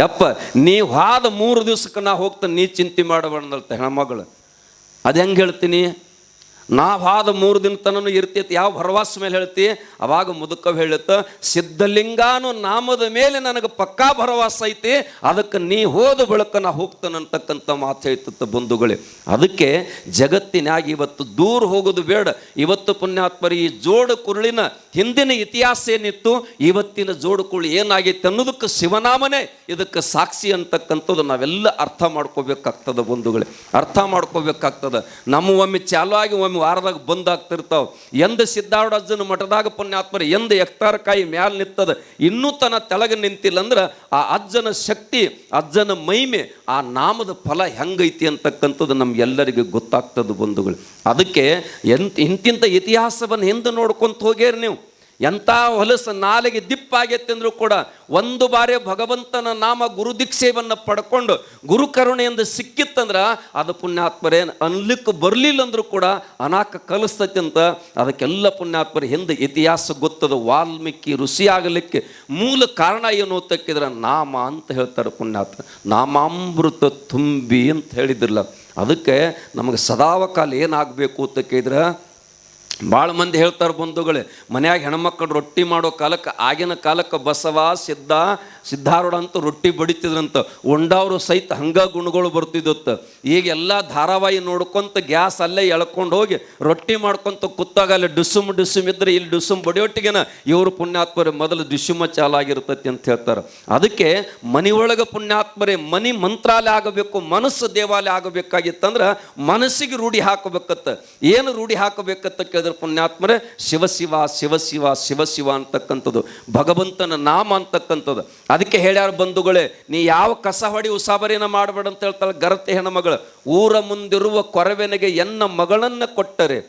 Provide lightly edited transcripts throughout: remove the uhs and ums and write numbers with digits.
ಯಪ್ಪ ನೀ ಹಾದ 3 ದಿವ್ಸಕ್ಕೆ ನಾ ಹೋಗ್ತಾನೆ, ನೀ ಚಿಂತೆ ಮಾಡಬಾರ್ದಂತ ಹೆಣ್ಮಗಳು. ಅದು ಹೆಂಗೆ ಹೇಳ್ತೀನಿ? ನಾವು ಹಾದ 3 ದಿನ ತನೂ ಇರ್ತೈತಿ, ಯಾವ ಭರವಾಸ ಮೇಲೆ ಹೇಳ್ತಿ? ಅವಾಗ ಮುದುಕ ಹೇಳುತ್ತ, ಸಿದ್ಧಲಿಂಗಾನು ನಾಮದ ಮೇಲೆ ನನಗೆ ಪಕ್ಕಾ ಭರವಾಸ ಐತಿ, ಅದಕ್ಕೆ ನೀ ಹೋದ ಬಳಿಕ ನಾ ಹೋಗ್ತಾನಂತಕ್ಕಂಥ ಮಾತು ಹೇಳ್ತತ್ತ ಬಂಧುಗಳೇ. ಅದಕ್ಕೆ ಜಗತ್ತಿನಾಗ ಇವತ್ತು ದೂರ ಹೋಗೋದು ಬೇಡ. ಇವತ್ತು ಪುಣ್ಯಾತ್ಮರಿ ಈ ಜೋಡು ಕುರುಳಿನ ಹಿಂದಿನ ಇತಿಹಾಸ ಏನಿತ್ತು, ಇವತ್ತಿನ ಜೋಡು ಕುರುಳು ಏನಾಗೈತೆ ಅನ್ನೋದಕ್ಕೆ ಶಿವನಾಮನೇ ಇದಕ್ಕೆ ಸಾಕ್ಷಿ ಅಂತಕ್ಕಂಥದ್ದು ನಾವೆಲ್ಲ ಅರ್ಥ ಮಾಡ್ಕೋಬೇಕಾಗ್ತದೆ ಬಂಧುಗಳೇ, ಅರ್ಥ ಮಾಡ್ಕೋಬೇಕಾಗ್ತದೆ. ನಮ್ಮ ಒಮ್ಮೆ ಚಾಲು ಆಗಿ ಒಮ್ಮೆ ವಾರದಾಗ ಬಂದಾಗ್ತಿರ್ತಾವೆ. ಎಂದ ಸಿದ್ಧಾರೂಢಜ್ಜನ ಮಠದಾಗ ಪುಣ್ಯಾತ್ಮರಿ ಎಂದ ಎಕ್ತಾರಕಾಯಿ ಮ್ಯಾಲ ನಿಂತದ, ಇನ್ನೂ ತನ್ನ ತೆಳಗೆ ನಿಂತಿಲ್ಲ ಅಂದ್ರೆ ಆ ಅಜ್ಜನ ಶಕ್ತಿ, ಅಜ್ಜನ ಮಹಿಮೆ, ಆ ನಾಮದ ಫಲ ಹೆಂಗೈತಿ ಅಂತಕ್ಕಂಥದ್ದು ನಮ್ಗೆಲ್ಲರಿಗೂ ಗೊತ್ತಾಗ್ತದೆ ಬಂಧುಗಳು. ಅದಕ್ಕೆ ಇಂತಿಂಥ ಇತಿಹಾಸವನ್ನು ಹಿಂದೆ ನೋಡ್ಕೊಂತ ಹೋಗ್ಯಾರ ನೀವು. ಎಂಥ ಹೊಲಸು ನಾಲಿಗೆ ದಿಪ್ಪಾಗೈತೆ ಅಂದರೂ ಕೂಡ ಒಂದು ಬಾರಿ ಭಗವಂತನ ನಾಮ ಗುರು ದೀಕ್ಷೆಯನ್ನು ಪಡ್ಕೊಂಡು ಗುರು ಕರುಣೆಯಿಂದ ಸಿಕ್ಕಿತ್ತಂದ್ರೆ ಅದು ಪುಣ್ಯಾತ್ಮರೇ ಅನ್ಲಿಕ್ಕೆ ಬರಲಿಲ್ಲ ಅಂದರೂ ಕೂಡ ಅನಾಕ ಕಲಿಸ್ತೈತಿ ಅಂತ ಅದಕ್ಕೆಲ್ಲ ಪುಣ್ಯಾತ್ಮರ ಹಿಂದೆ ಇತಿಹಾಸ ಗೊತ್ತದ. ವಾಲ್ಮೀಕಿ ಋಷಿ ಆಗಲಿಕ್ಕೆ ಮೂಲ ಕಾರಣ ಏನು ತಕ್ಕಿದ್ರೆ ನಾಮ ಅಂತ ಹೇಳ್ತಾರೆ ಪುಣ್ಯಾತ್ಮ. ನಾಮಾಮೃತ ತುಂಬಿ ಅಂತ ಹೇಳಿದ್ರಲ್ಲ, ಅದಕ್ಕೆ ನಮಗೆ ಸದಾವಕಾಲ ಏನಾಗಬೇಕು ಅಂತ ಕೇಳಿದ್ರೆ, ಭಾಳ ಮಂದಿ ಹೇಳ್ತಾರೆ ಬಂಧುಗಳೇ, ಮನ್ಯಾಗ ಹೆಣ್ಮಕ್ಳು ರೊಟ್ಟಿ ಮಾಡೋ ಕಾಲಕ್ಕೆ, ಆಗಿನ ಕಾಲಕ್ಕೆ ಬಸವ ಸಿದ್ಧಾರೂಢ ಅಂತ ರೊಟ್ಟಿ ಬಡಿತಿದ್ರಂತ, ಉಂಡವರು ಸಹಿತ ಹಂಗ ಗುಣಗಳು ಬರ್ತಿದ್ದತ್ತ. ಈಗ ಎಲ್ಲ ಧಾರಾವಾಹಿ ನೋಡ್ಕೊಂತ ಗ್ಯಾಸ್ ಅಲ್ಲೇ ಎಳ್ಕೊಂಡು ಹೋಗಿ ರೊಟ್ಟಿ ಮಾಡ್ಕೊಂತ ಕೂತಾಗ ಅಲ್ಲಿ ಡುಸುಮ್ ಇದ್ರೆ ಇಲ್ಲಿ ಡುಸುಮ್ ಬಡಿಯೊಟ್ಟಿಗೆನ ಇವರು ಪುಣ್ಯಾತ್ಮರೇ ಮೊದಲು ದುಸುಮ ಚಾಲಾಗಿರ್ತೈತಿ ಅಂತ ಹೇಳ್ತಾರೆ. ಅದಕ್ಕೆ ಮನೆಯೊಳಗೆ ಪುಣ್ಯಾತ್ಮರೇ ಮನಿ ಮಂತ್ರಾಲಯ ಆಗಬೇಕು, ಮನಸ್ಸು ದೇವಾಲಯ ಆಗಬೇಕಾಗಿತ್ತಂದ್ರೆ ಮನಸ್ಸಿಗೆ ರೂಢಿ ಹಾಕಬೇಕತ್ತ. ಏನು ರೂಢಿ ಹಾಕಬೇಕತ್ತ ಕೇಳಿದ್ರೆ ಪುಣ್ಯಾತ್ಮರೇ ಶಿವಶಿವ ಶಿವಶಿವ ಶಿವಶಿವ ಅಂತಕ್ಕಂಥದ್ದು, ಭಗವಂತನ ನಾಮ ಅಂತಕ್ಕಂಥದ್ದು. ಅದಕ್ಕೆ ಹೇಳ್ಯಾರ ಬಂಧುಗಳೇ, ನೀ ಯಾವ ಕಸ ಹೊಡಿ ಉಸಾಬರಿನ ಮಾಡಬೇಡ ಅಂತ ಹೇಳ್ತಾಳೆ ಗರತಿ ಹೆಣ್ಮಗಳು. ಊರ ಮುಂದಿರುವ ಕೊರವೆನೆಗೆ ಎನ್ನ ಮಗಳನ್ನ ಕೊಟ್ಟರೆ,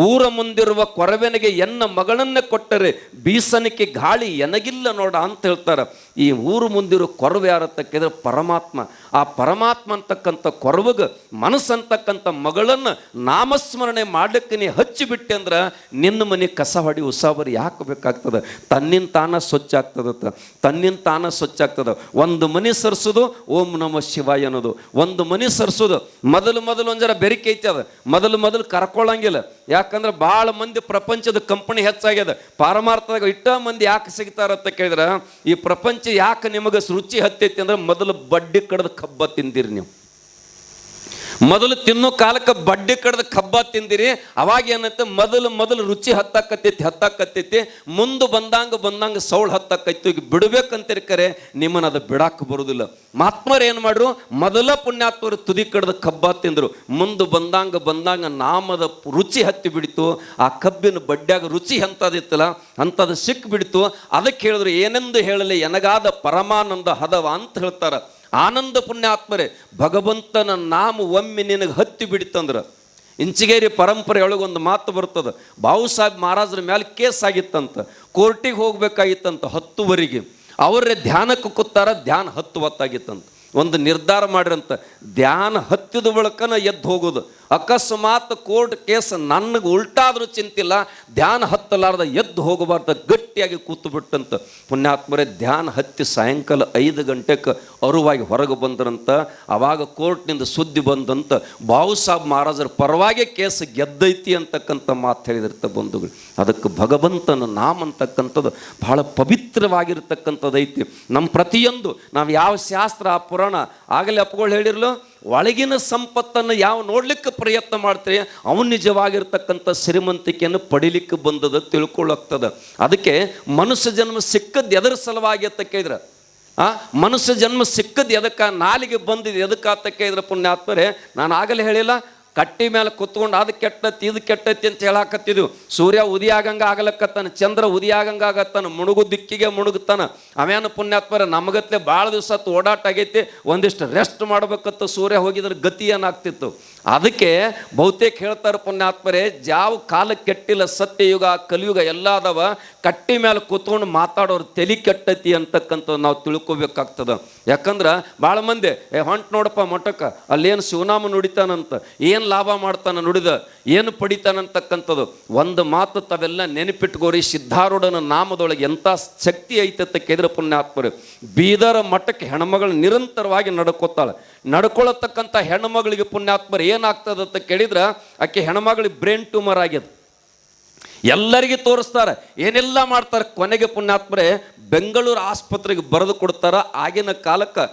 ಊರ ಮುಂದಿರುವ ಕೊರವೆನೆಗೆ ಎನ್ನ ಮಗಳನ್ನ ಕೊಟ್ಟರೆ ಬೀಸನಿಕೆ ಗಾಳಿ ಎನಗಿಲ್ಲ ನೋಡ ಅಂತ ಹೇಳ್ತಾರೆ. ಈ ಊರು ಮುಂದಿರೋ ಕೊರವೆ ಯಾರತ್ತಕ್ಕಿದ್ರೆ ಪರಮಾತ್ಮ. ಆ ಪರಮಾತ್ಮ ಅಂತಕ್ಕಂಥ ಕೊರವಗೆ ಮನಸ್ಸಂತಕ್ಕಂಥ ಮಗಳನ್ನು ನಾಮಸ್ಮರಣೆ ಮಾಡಲಿಕ್ಕೆ ನೀ ಹಚ್ಚಿಬಿಟ್ಟೆ ಅಂದ್ರೆ ನಿನ್ನ ಮನೆ ಕಸ ಹೊಡಿ ಉಸಾಬರಿ ಯಾಕೆ ಬೇಕಾಗ್ತದೆ? ತನ್ನಿಂದ ತಾನ ಸ್ವಚ್ಛ ಆಗ್ತದತ್ತ, ತನ್ನಿಂದ ತಾನ ಸ್ವಚ್ಛ ಆಗ್ತದೆ. ಒಂದು ಮನೆ ಸರಿಸೋದು ಓಂ ನಮಃ ಶಿವಾಯ ಅನ್ನೋದು, ಒಂದು ಮನೆ ಸರಿಸೋದು ಮೊದಲು ಒಂದು ಜರ ಬೆರಿಕೆ ಐತಿ. ಅದು ಮೊದಲು ಕರ್ಕೊಳ್ಳಂಗಿಲ್ಲ. ಯಾಕಂದ್ರೆ ಭಾಳ ಮಂದಿ ಪ್ರಪಂಚದ ಕಂಪನಿ ಹೆಚ್ಚಾಗ್ಯದ. ಪಾರಮಾರ್ಥದಾಗ ಇಟ್ಟ ಮಂದಿ ಯಾಕೆ ಸಿಗ್ತಾರಂತ ಕೇಳಿದ್ರೆ, ಈ ಪ್ರಪಂಚ ಯಾಕೆ ನಿಮಗೆ ರುಚಿ ಹತ್ತೈತಿ ಅಂದ್ರೆ ಮೊದಲು ಬಡ್ಡಿ ಕಡ್ದು ಕಬ್ಬ ತಿಂದಿರಿ ನೀವು. ಮೊದಲು ತಿನ್ನೋ ಕಾಲಕ್ಕೆ ಬಡ್ಡಿ ಕಡ್ದು ಕಬ್ಬ ತಿಂದಿರಿ. ಅವಾಗ ಏನಂತೆ ಮೊದಲು ರುಚಿ ಹತ್ತಾಕತ್ತೈತಿ ಮುಂದೆ ಬಂದಂಗ ಸೌಳು ಹತ್ತಾಕೈತಿ. ಈಗ ಬಿಡ್ಬೇಕಂತೀರಿ ಕರೆ ನಿಮ್ಮನ್ನ ಅದು ಬಿಡಾಕ ಬರುದಿಲ್ಲ. ಮಹಾತ್ಮರು ಏನು ಮಾಡ್ರು, ಮೊದಲ ಪುಣ್ಯಾತ್ಮರು ತುದಿ ಕಡ್ದು ಕಬ್ಬ ತಿಂದ್ರು. ಮುಂದೆ ಬಂದಂಗ ನಾಮದ ರುಚಿ ಹತ್ತಿ ಬಿಡಿತು. ಆ ಕಬ್ಬಿನ ಬಡ್ಡ್ಯಾಗ ರುಚಿ ಎಂಥದಿತ್ತಲ್ಲ ಅಂಥದ್ದು ಸಿಕ್ಕಿ ಬಿಡಿತು. ಅದಕ್ಕೆ ಹೇಳಿದ್ರು, ಏನೆಂದು ಹೇಳಲಿ ಎನಗಾದ ಪರಮಾನಂದ ಹದವ ಅಂತ ಹೇಳ್ತಾರ. ಆನಂದ ಪುಣ್ಯಾತ್ಮರೇ, ಭಗವಂತನ ನಾಮ ಒಮ್ಮೆ ನಿನಗೆ ಹತ್ತಿ ಬಿಡಿತಂದ್ರೆ, ಇಂಚಿಗೇರಿ ಪರಂಪರೆಯೊಳಗೊಂದು ಮಾತು ಬರ್ತದೆ. ಬಾಬು ಸಾಹೇಬ್ ಮಹಾರಾಜರ ಮೇಲೆ ಕೇಸ್ ಆಗಿತ್ತಂತ, ಕೋರ್ಟಿಗೆ ಹೋಗ್ಬೇಕಾಗಿತ್ತಂತ 10ವರೆಗೆ. ಅವರೇ ಧ್ಯಾನಕ್ಕೆ ಕೂತಾರ, ಧ್ಯಾನ 10 ಹೊತ್ತಾಗಿತ್ತಂತ. ಒಂದು ನಿರ್ಧಾರ ಮಾಡಿರಂತ, ಧ್ಯಾನ ಹತ್ತಿದ ಬಳಿಕನ ಎದ್ದು ಹೋಗೋದು. ಅಕಸ್ಮಾತ್ ಕೋರ್ಟ್ ಕೇಸ್ ನನಗೆ ಉಲ್ಟಾದ್ರೂ ಚಿಂತಿಲ್ಲ, ಧ್ಯಾನ ಹತ್ತಲಾರ್ದ ಎದ್ದು ಹೋಗಬಾರ್ದ, ಗಟ್ಟಿಯಾಗಿ ಕೂತು ಬಿಟ್ಟಂತ. ಪುಣ್ಯಾತ್ಮರೇ ಧ್ಯಾನ ಹತ್ತಿ ಸಾಯಂಕಾಲ 5 ಗಂಟೆಗೆ ಅರುವಾಗಿ ಹೊರಗೆ ಬಂದ್ರಂತ. ಆವಾಗ ಕೋರ್ಟ್ನಿಂದ ಸುದ್ದಿ ಬಂದಂತ, ಬಾಬು ಸಾಹೇಬ್ ಮಹಾರಾಜರ ಪರವಾಗಿ ಕೇಸ್ ಗೆದ್ದೈತಿ ಅಂತಕ್ಕಂಥ ಮಾತು ಹೇಳಿದಿರ್ತ ಬಂಧುಗಳು. ಅದಕ್ಕೆ ಭಗವಂತನ ನಾಮ ಅಂತಕ್ಕಂಥದ್ದು ಬಹಳ ಪವಿತ್ರವಾಗಿರ್ತಕ್ಕಂಥದ್ದು ಐತಿ. ನಮ್ಮ ಪ್ರತಿಯೊಂದು ನಾವು ಯಾವ ಶಾಸ್ತ್ರ ಪುರಾಣ ಆಗಲೇ ಅಪ್ಪಗಳು ಹೇಳಿರ್ಲು, ಒಳಗಿನ ಸಂಪತ್ತನ್ನು ಯಾವ ನೋಡ್ಲಿಕ್ಕೆ ಪ್ರಯತ್ನ ಮಾಡ್ತೀರಿ ಅವನು ನಿಜವಾಗಿರ್ತಕ್ಕಂಥ ಶ್ರೀಮಂತಿಕೆಯನ್ನು ಪಡಿಲಿಕ್ಕೆ ಬಂದದ ತಿಳ್ಕೊಳ್ಳೋಗ್ತದೆ. ಅದಕ್ಕೆ ಮನುಷ್ಯ ಜನ್ಮ ಸಿಕ್ಕದ್ದು ಎದರ ಸಲುವಾಗಿ ಅಂತ ಕೇಳಿದ್ರೆ, ಮನುಷ್ಯ ಜನ್ಮ ಸಿಕ್ಕದ್ದು ಎದಕ್ಕೆ, ನಾಲಿಗೆ ಬಂದಿದ್ದು ಎದಕ್ಕೆ ಅಂತ ಕೇಳಿದ್ರೆ ಪುಣ್ಯಾತ್ಮರೇ, ನಾನು ಆಗಲೇ ಹೇಳಿಲ್ಲ, ಕಟ್ಟಿ ಮೇಲೆ ಕುತ್ಕೊಂಡು ಅದು ಕೆಟ್ಟತಿ ಇದು ಕೆಟ್ಟತಿ ಅಂತ ಹೇಳಾಕತ್ತಿದ್ವು. ಸೂರ್ಯ ಉದಿಯಾಗಂಗ ಆಗಲಕ್ಕತ್ತಾನ, ಚಂದ್ರ ಉದಿಯಾಗಂಗ ಆಗತ್ತಾನ, ಮುಳುಗು ದಿಕ್ಕಿಗೆ ಮುಳುಗುತ್ತಾನ. ಅವೇನು ಪುಣ್ಯಾತ್ಮರ ನಮಗತ್ಲೆ ಭಾಳ ದಿವಸ ಓಡಾಟ ಆಗೈತಿ, ಒಂದಿಷ್ಟು ರೆಸ್ಟ್ ಮಾಡ್ಬೇಕತ್ತ ಸೂರ್ಯ ಹೋಗಿದ್ರೆ ಗತಿ ಏನಾಗ್ತಿತ್ತು. ಅದಕ್ಕೆ ಬಹುತೇಕ ಹೇಳ್ತಾರೆ ಪುಣ್ಯಾತ್ಮರೇ, ಯಾವ ಕಾಲ ಕೆಟ್ಟಿಲ್ಲ, ಸತ್ಯಯುಗ ಕಲಿಯುಗ ಎಲ್ಲ ಅದಾವ, ಕಟ್ಟಿ ಮೇಲೆ ಕೂತ್ಕೊಂಡು ಮಾತಾಡೋರು ತಲೆ ಕೆಟ್ಟತಿ ಅಂತಕ್ಕಂಥದ್ದು ನಾವು ತಿಳ್ಕೊಬೇಕಾಗ್ತದೆ. ಯಾಕಂದ್ರೆ ಭಾಳ ಮಂದಿ ಹೊಂಟು ನೋಡಪ್ಪ ಮಠಕ್ಕೆ, ಅಲ್ಲೇನು ಶಿವನಾಮ ನುಡಿತಾನಂತ, ಏನು ಲಾಭ ಮಾಡ್ತಾನ ನುಡಿದ, ಏನು ಪಡಿತಾನಂತಕ್ಕಂಥದ್ದು ಒಂದು ಮಾತು ತಾವೆಲ್ಲ ನೆನಪಿಟ್ಕೋರಿ. ಸಿದ್ಧಾರೂಢನ ನಾಮದೊಳಗೆ ಎಂಥ ಶಕ್ತಿ ಐತೆ ಕೇಳಿದ್ರೆ ಪುಣ್ಯಾತ್ಮರು, ಬೀದರ ಮಠಕ್ಕೆ ಹೆಣ್ಮಗಳು ನಿರಂತರವಾಗಿ ನಡ್ಕೊಳತಕ್ಕಂಥ ಹೆಣ್ಮಗಳಿಗೆ ಪುಣ್ಯಾತ್ಮರು ಏನಾಗ್ತದೆ ಅಂತ ಕೇಳಿದ್ರೆ, ಆಕೆ ಹೆಣ್ಮಗಳಿಗೆ ಬ್ರೈನ್ ಟ್ಯೂಮರ್ ಆಗ್ಯದ. ಎಲ್ಲರಿಗೆ ತೋರಿಸ್ತಾರೆ, ಏನೆಲ್ಲ ಮಾಡ್ತಾರೆ. ಕೊನೆಗೆ ಪುಣ್ಯಾತ್ಮರೇ ಬೆಂಗಳೂರು ಆಸ್ಪತ್ರೆಗೆ ಬರೆದು ಕೊಡ್ತಾರೆ. ಆಗಿನ ಕಾಲಕ್ಕೆ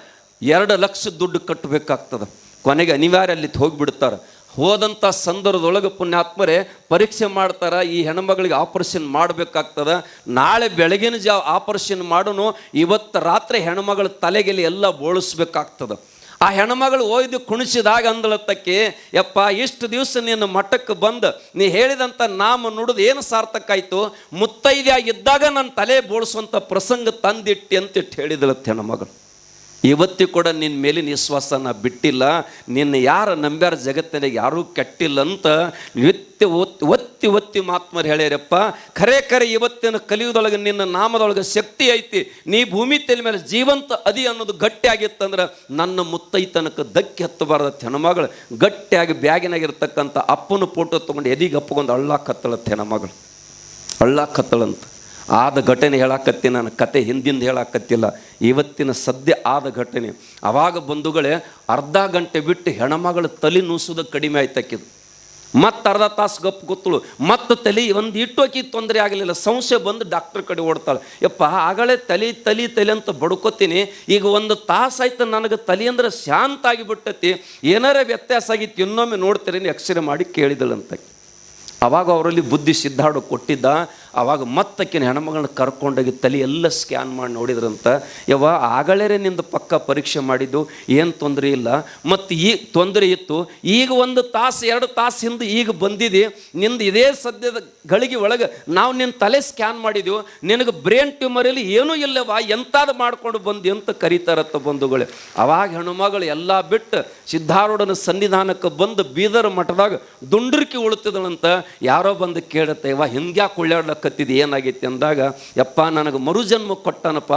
2 ಲಕ್ಷ ದುಡ್ಡು ಕಟ್ಟಬೇಕಾಗ್ತದೆ. ಕೊನೆಗೆ ಅನಿವಾರ್ಯ ಅಲ್ಲಿ ಹೋಗಿಬಿಡ್ತಾರೆ. ಹೋದಂಥ ಸಂದರ್ಭದೊಳಗೆ ಪುಣ್ಯಾತ್ಮರೇ ಪರೀಕ್ಷೆ ಮಾಡ್ತಾರೆ, ಈ ಹೆಣ್ಮಗಳಿಗೆ ಆಪರೇಷನ್ ಮಾಡಬೇಕಾಗ್ತದೆ. ನಾಳೆ ಬೆಳಗಿನ ಜಾವ ಆಪರೇಷನ್ ಮಾಡೋನು, ಇವತ್ತು ರಾತ್ರಿ ಹೆಣ್ಮಗಳ ತಲೆಗೆಲ್ಲಿ ಎಲ್ಲ ಬೋಳಿಸ್ಬೇಕಾಗ್ತದೆ. ಆ ಹೆಣ್ಮಗಳು ಒಯ್ದು ಕುಣಿಸಿದಾಗ ಅಂದಳತ್ತಕ್ಕೆ, ಯಪ್ಪ ಇಷ್ಟು ದಿವಸ ನಿನ್ನ ಮಠಕ್ಕೆ ಬಂದು ನೀ ಹೇಳಿದಂಥ ನಾಮ ನುಡಿದು ಏನು ಸಾರ್ಥಕ ಆಯಿತು, ಮುತ್ತೈದೆಯಾಗಿದ್ದಾಗ ನನ್ನ ತಲೆ ಬೋಳಿಸುವಂಥ ಪ್ರಸಂಗ ತಂದಿಟ್ಟಿ ಅಂತಿಟ್ಟು ಹೇಳಿದಳತ್ತೆ ಹೆಣ್ಮಗಳು. ಇವತ್ತಿ ಕೂಡ ನಿನ್ನ ಮೇಲಿನ ವಿಶ್ವಾಸನ ಬಿಟ್ಟಿಲ್ಲ, ನಿನ್ನ ಯಾರು ನಂಬ್ಯಾರ ಜಗತ್ತಿನಾಗ ಯಾರೂ ಕೆಟ್ಟಿಲ್ಲ ಅಂತ ಒತ್ತಿ ಮಾತ್ಮರು ಹೇಳ್ಯಾರಪ್ಪ. ಖರೆ ಇವತ್ತಿನ ಕಲಿಯುವುದೊಳಗೆ ನಿನ್ನ ನಾಮದೊಳಗೆ ಶಕ್ತಿ ಐತಿ, ನೀ ಭೂಮಿ ತಲೆ ಮೇಲೆ ಜೀವಂತ ಅದಿ ಅನ್ನೋದು ಗಟ್ಟಿ ಆಗಿತ್ತಂದ್ರೆ ನನ್ನ ಮುತ್ತೈತನಕ್ಕೆ ಧಕ್ಕೆ ಹತ್ತಬಾರ್ದತ್ತೆ. ಹೆಣ್ಮಗಳು ಗಟ್ಟಿಯಾಗಿ ಬ್ಯಾಗಿನಾಗಿರ್ತಕ್ಕಂಥ ಅಪ್ಪನ ಫೋಟೋ ತೊಗೊಂಡು ಎದಿಗೆ ಅಪ್ಪಗೊಂಡು ಅಳ್ಳಾಕತ್ತಳತ್ತೆ ಹೆಣ್ಮಗಳು, ಅಳ್ಳಾಕತ್ತಳಂತ. ಆದ ಘಟನೆ ಹೇಳಾಕತ್ತೀನಿ, ನಾನು ಕತೆ ಹಿಂದಿಂದ ಹೇಳಾಕತ್ತಿಲ್ಲ, ಇವತ್ತಿನ ಸದ್ಯ ಆದ ಘಟನೆ. ಆವಾಗ ಬಂಧುಗಳೇ ಅರ್ಧ ಗಂಟೆ ಬಿಟ್ಟು ಹೆಣ್ಮಗಳು ತಲೆ ನೂಸೋದು ಕಡಿಮೆ ಆಯ್ತಕ್ಕಿದ್ದು. ಮತ್ತು ಅರ್ಧ ತಾಸು ಗಪ್ಪು ಗೊತ್ತಳು, ಮತ್ತು ತಲೆ ಒಂದು ಇಟ್ಟೋಕಿ ತೊಂದರೆ ಆಗಲಿಲ್ಲ. ಸಂಶಯ ಬಂದು ಡಾಕ್ಟ್ರ್ ಕಡೆ ಓಡ್ತಾಳೆ. ಯಪ್ಪ ಆಗಲೇ ತಲೆ ಅಂತ ಬಡ್ಕೋತೀನಿ, ಈಗ 1 ತಾಸು ಆಯ್ತು ನನಗೆ ತಲೆ ಅಂದ್ರೆ ಶಾಂತ ಆಗಿಬಿಟ್ಟತಿ, ಏನಾರ ವ್ಯತ್ಯಾಸ ಆಗಿತ್ತು ಇನ್ನೊಮ್ಮೆ ನೋಡ್ತೀರೇನು ಎಕ್ಸ್ರೇ ಮಾಡಿ ಕೇಳಿದಳಂತ. ಆವಾಗ ಅವರಲ್ಲಿ ಬುದ್ಧಿ ಸಿದ್ಧಾಡು ಕೊಟ್ಟಿದ್ದ. ಆವಾಗ ಮತ್ತಕ್ಕಿನ ಹೆಣ್ಮಗಳನ್ನ ಕರ್ಕೊಂಡೋಗಿ ತಲೆ ಎಲ್ಲ ಸ್ಕ್ಯಾನ್ ಮಾಡಿ ನೋಡಿದ್ರಂತ. ಯವ್ವ ಆಗಲೇ ನಿಂದು ಪಕ್ಕ ಪರೀಕ್ಷೆ ಮಾಡಿದ್ದು, ಏನು ತೊಂದರೆ ಇಲ್ಲ, ಮತ್ತು ಈಗ ತೊಂದರೆ ಇತ್ತು, ಈಗ 1 ತಾಸು 2 ತಾಸು ಹಿಂದೆ ಈಗ ಬಂದಿದೆ, ನಿಂದು ಇದೇ ಸದ್ಯದ ಗಳಿಗೆ ಒಳಗೆ ನಾವು ನಿನ್ನ ತಲೆ ಸ್ಕ್ಯಾನ್ ಮಾಡಿದೆವು, ನಿನಗೆ ಬ್ರೈನ್ ಟ್ಯೂಮರಲ್ಲಿ ಏನೂ ಇಲ್ಲವಾ, ಎಂಥದ್ದು ಮಾಡ್ಕೊಂಡು ಬಂದು ಅಂತ ಕರೀತಾರತ್ತ ಬಂಧುಗಳೇ. ಆವಾಗ ಹೆಣ್ಮಗಳು ಎಲ್ಲ ಬಿಟ್ಟು ಸಿದ್ಧಾರೂಢನ ಸನ್ನಿಧಾನಕ್ಕೆ ಬಂದು ಬೀದರ್ ಮಠದಾಗ ದುಂಡ್ರಿಕೆ ಉಳಿತಿದಳಂತ. ಯಾರೋ ಬಂದು ಕೇಳುತ್ತೆ, ಯವ್ವ ಹಿಂಗ್ಯಾಕೆ ಉಳ್ಳಾಡ್ಲಕ್ಕತ್ತಿದ್ದು, ಏನಾಗೈತಿ ಅಂದಾಗ, ಯಪ್ಪ ನನಗೆ ಮರುಜನ್ಮ ಕೊಟ್ಟನಪ್ಪ,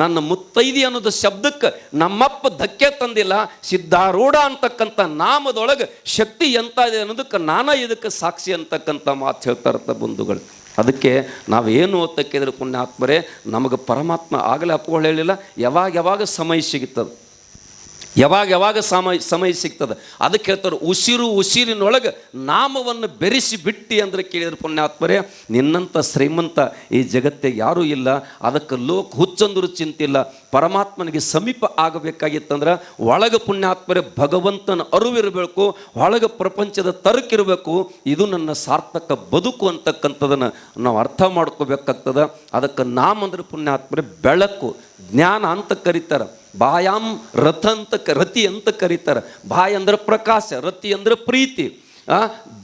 ನನ್ನ ಮುತ್ತೈದಿ ಅನ್ನೋದು ಶಬ್ದಕ್ಕೆ ನಮ್ಮಪ್ಪ ಧಕ್ಕೆ ತಂದಿಲ್ಲ, ಸಿದ್ಧಾರೂಢ ಅಂತಕ್ಕಂಥ ನಾಮದೊಳಗೆ ಶಕ್ತಿ ಎಂತ ಇದೆ ಅನ್ನೋದಕ್ಕೆ ನಾನಾ ಇದಕ್ಕೆ ಸಾಕ್ಷಿ ಅಂತಕ್ಕಂಥ ಮಾತು ಹೇಳ್ತಾರತ್ತ ಬಂಧುಗಳು. ಅದಕ್ಕೆ ನಾವೇನು ಓದ್ತಕ್ಕಿದ್ರೆ ಪುಣ್ಯಾತ್ಮರೇ, ನಮಗೆ ಪರಮಾತ್ಮ ಆಗಲೇ ಅಪ್ಪಗಳು ಹೇಳಿಲ್ಲ, ಯಾವಾಗ ಸಮಯ ಸಿಗುತ್ತದೆ, ಯಾವಾಗ ಸಮಯ ಸಿಗ್ತದೆ. ಅದಕ್ಕೆ ಹೇಳ್ತಾರೆ, ಉಸಿರಿನೊಳಗೆ ನಾಮವನ್ನು ಬೆರೆಸಿ ಬಿಟ್ಟಿ ಅಂದರೆ ಕೇಳಿದ್ರೆ ಪುಣ್ಯಾತ್ಮರೇ, ನಿನ್ನಂಥ ಶ್ರೀಮಂತ ಈ ಜಗತ್ತಿಗೆ ಯಾರೂ ಇಲ್ಲ. ಅದಕ್ಕೆ ಹುಚ್ಚಂದ್ರು ಚಿಂತಿಲ್ಲ. ಪರಮಾತ್ಮನಿಗೆ ಸಮೀಪ ಆಗಬೇಕಾಗಿತ್ತಂದ್ರೆ ಒಳಗೆ ಪುಣ್ಯಾತ್ಮರೇ ಭಗವಂತನ ಅರಿವಿರಬೇಕು, ಒಳಗೆ ಪ್ರಪಂಚದ ತರಕಿರಬೇಕು. ಇದು ನನ್ನ ಸಾರ್ಥಕ ಬದುಕು ಅಂತಕ್ಕಂಥದನ್ನು ನಾವು ಅರ್ಥ ಮಾಡ್ಕೋಬೇಕಾಗ್ತದೆ. ಅದಕ್ಕೆ ನಾಮ ಅಂದ್ರೆ ಪುಣ್ಯಾತ್ಮರೇ ಬೆಳಕು, ಜ್ಞಾನ ಅಂತ ಕರೀತಾರೆ. ಬಾಯಾಮ್ ರತಿ ಅಂತ ಕರೀತಾರೆ. ಬಾಯಿ ಅಂದ್ರೆ ಪ್ರಕಾಶ, ರತಿ ಅಂದ್ರೆ ಪ್ರೀತಿ.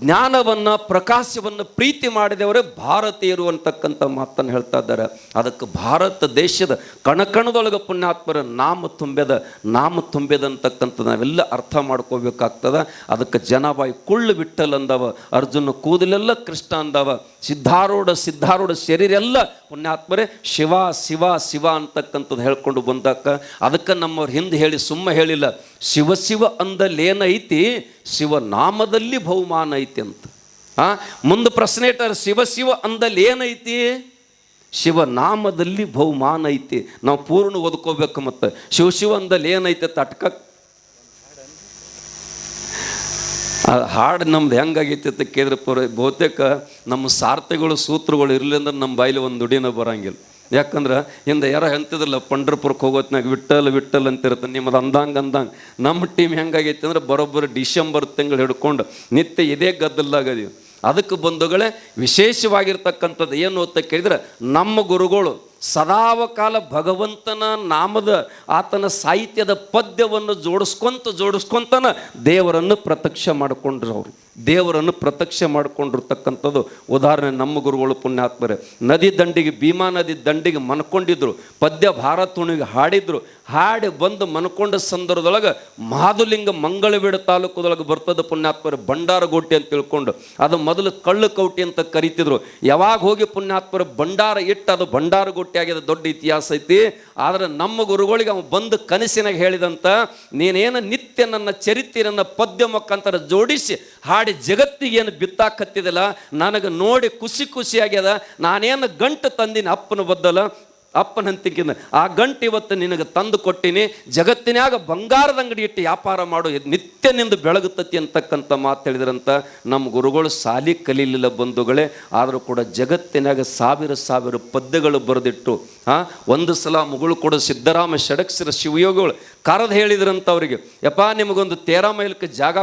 ಜ್ಞಾನವನ್ನು ಪ್ರಕಾಶವನ್ನು ಪ್ರೀತಿ ಮಾಡಿದವರೇ ಭಾರತೀಯರು ಅಂತಕ್ಕಂಥ ಮಾತನ್ನು ಹೇಳ್ತಾ ಇದ್ದಾರೆ. ಅದಕ್ಕೆ ಭಾರತ ದೇಶದ ಕಣಕಣದೊಳಗೆ ಪುಣ್ಯಾತ್ಮರ ನಾಮ ತುಂಬ್ಯದ ಅಂತಕ್ಕಂಥದ್ದು ನಾವೆಲ್ಲ ಅರ್ಥ ಮಾಡ್ಕೋಬೇಕಾಗ್ತದೆ. ಅದಕ್ಕೆ ಜನಾಬಾಯಿ ಕುಳ್ಳು ಬಿಟ್ಟಲ್ ಅಂದವ, ಅರ್ಜುನ ಕೂದಲೆಲ್ಲ ಕೃಷ್ಣ ಅಂದವ, ಸಿದ್ಧಾರೂಢ ಶರೀರ ಎಲ್ಲ ಪುಣ್ಯಾತ್ಮರೇ ಶಿವ ಶಿವ ಶಿವ ಅಂತಕ್ಕಂಥದ್ದು ಹೇಳ್ಕೊಂಡು ಬಂದಾಕ. ಅದಕ್ಕೆ ನಮ್ಮವ್ರು ಹಿಂದೆ ಹೇಳಿ ಸುಮ್ಮ ಹೇಳಿಲ್ಲ, ಶಿವ ಅಂದಲ್ಲೇನೈತಿ, ಶಿವನಾಮದಲ್ಲಿ ಬಹುಮಾನ ಐತಿ ಅಂತ. ಮುಂದೆ ಪ್ರಶ್ನೆ ಇಟ್ಟಾರೆ, ಶಿವ ಅಂದಲ್ಲಿ ಏನೈತಿ, ಶಿವನಾಮದಲ್ಲಿ ಬಹುಮಾನ ಐತಿ. ನಾವು ಪೂರ್ಣ ಓದ್ಕೋಬೇಕು. ಮತ್ತು ಶಿವ ಅಂದಲ್ಲಿ ಏನೈತೆ ತಟ್ಕ ಹಾಡು ನಮ್ದು ಹೆಂಗಾಗೈತಿ ಅಂತ ಕೇಳಿದ್ರೆ ಬಹುತೇಕ ನಮ್ಮ ಸಾರ್ಥಗಳು ಸೂತ್ರಗಳು ಇರಲಿ ಅಂದ್ರೆ ನಮ್ಮ ಬಾಯಿಲಿ ಒಂದು ದುಡಿನ ಬರೋಂಗಿಲ್ಲ. ಯಾಕಂದ್ರೆ ಹಿಂದೆ ಯಾರೋ ಹೇಳ್ತಿದ್ರಲ್ಲ, ಪಂಡ್ರಪುರಕ್ಕೆ ಹೋಗೋತ್ನಾಗ ವಿಠಲ್ ಅಂತಿರುತ್ತೆ, ನಿಮ್ಮದು ಅಂದಂಗೆ ನಮ್ಮ ಟೀಮ್ ಹೆಂಗಾಗೈತಿ ಅಂದ್ರೆ ಬರೋಬ್ಬರಿ ಡಿಸೆಂಬರ್ ತಿಂಗಳು ಹಿಡ್ಕೊಂಡು ನಿತ್ಯ ಇದೇ ಗದ್ದಲ್ದಾಗದೀವಿ. ಅದಕ್ಕೆ ಬಂಧುಗಳೇ ವಿಶೇಷವಾಗಿರ್ತಕ್ಕಂಥದ್ದು ಏನು ಅಂತ ಕೇಳಿದ್ರೆ, ನಮ್ಮ ಗುರುಗಳು ಸದಾವಕಾಲ ಭಗವಂತನ ನಾಮದ ಆತನ ಸಾಹಿತ್ಯದ ಪದ್ಯವನ್ನು ಜೋಡಿಸ್ಕೊಂತನ ದೇವರನ್ನು ಪ್ರತ್ಯಕ್ಷ ಮಾಡಿಕೊಂಡ್ರು. ಅವರು ದೇವರನ್ನು ಪ್ರತ್ಯಕ್ಷ ಮಾಡಿಕೊಂಡಿರ್ತಕ್ಕಂಥದ್ದು ಉದಾಹರಣೆ ನಮ್ಮ ಗುರುಗಳು ಪುಣ್ಯಾತ್ಮರೇ. ಭೀಮಾ ನದಿ ದಂಡಿಗೆ ಮನ್ಕೊಂಡಿದ್ರು, ಪದ್ಯ ಭಾರತುಣಿಗೆ ಹಾಡಿದ್ರು. ಹಾಡಿ ಬಂದು ಮನ್ಕೊಂಡ ಸಂದರ್ಭದೊಳಗೆ ಮಾದುಲಿಂಗ ಮಂಗಳವೀಡು ತಾಲೂಕದೊಳಗೆ ಬರ್ತದೆ ಪುಣ್ಯಾತ್ಮರು ಭಂಡಾರಗೋಟಿ ಅಂತ ತಿಳ್ಕೊಂಡು. ಅದು ಮೊದಲು ಕಳ್ಳು ಕೌಟಿ ಅಂತ ಕರಿತಿದ್ರು. ಯಾವಾಗ ಹೋಗಿ ಪುಣ್ಯಾತ್ಮರು ಭಂಡಾರ ಇಟ್ಟು ಅದು ಭಂಡಾರಗೋಟಿ ಆಗಿದೆ, ದೊಡ್ಡ ಇತಿಹಾಸ ಐತಿ. ಆದರೆ ನಮ್ಮ ಗುರುಗಳಿಗೆ ಅವ ಬಂದು ಕನಸಿನಾಗ ಹೇಳಿದಂತ, ನೀನೇನು ನಿತ್ಯ ನನ್ನ ಚರಿತ್ರೆ ನನ್ನ ಪದ್ಯ ಮುಖಾಂತರ ಜೋಡಿಸಿ ಹಾಡಿ ಜಗತ್ತಿಗೇನು ಬಿತ್ತಾಕತ್ತಿದಲ್ಲ, ನನಗೆ ನೋಡಿ ಖುಷಿ ಆಗ್ಯದ. ನಾನೇನು ಗಂಟು ತಂದಿನಿ ಅಪ್ಪನ ಬದ್ದಲ್ಲ, ಅಪ್ಪನಂತಿಕಿಂದ ಆ ಗಂಟು ಇವತ್ತು ನಿನಗೆ ತಂದು ಕೊಟ್ಟಿನಿ. ಜಗತ್ತಿನಾಗ ಬಂಗಾರದ ಅಂಗಡಿ ಇಟ್ಟು ವ್ಯಾಪಾರ ಮಾಡು, ನಿತ್ಯ ನಿಂದು ಬೆಳಗುತ್ತತಿ ಅಂತಕ್ಕಂಥ ಮಾತು ಹೇಳಿದ್ರಂತ. ನಮ್ಮ ಗುರುಗಳು ಸಾಲಿ ಕಲೀಲಿಲ್ಲ ಬಂಧುಗಳೇ, ಆದರೂ ಕೂಡ ಜಗತ್ತಿನಾಗ ಸಾವಿರ ಪದ್ಯಗಳು ಬರೆದಿಟ್ಟು ಒಂದು ಸಲ ಮುಗಳು ಕೂಡ ಸಿದ್ದರಾಮ ಷಡಕ್ಷರ ಶಿವಯೋಗಿಗಳು ಕರೆದು ಹೇಳಿದ್ರಂತ ಅವರಿಗೆ, ಯಪ್ಪ ನಿಮಗೊಂದು 13 ಮೈಲ್ಗೆ ಜಾಗ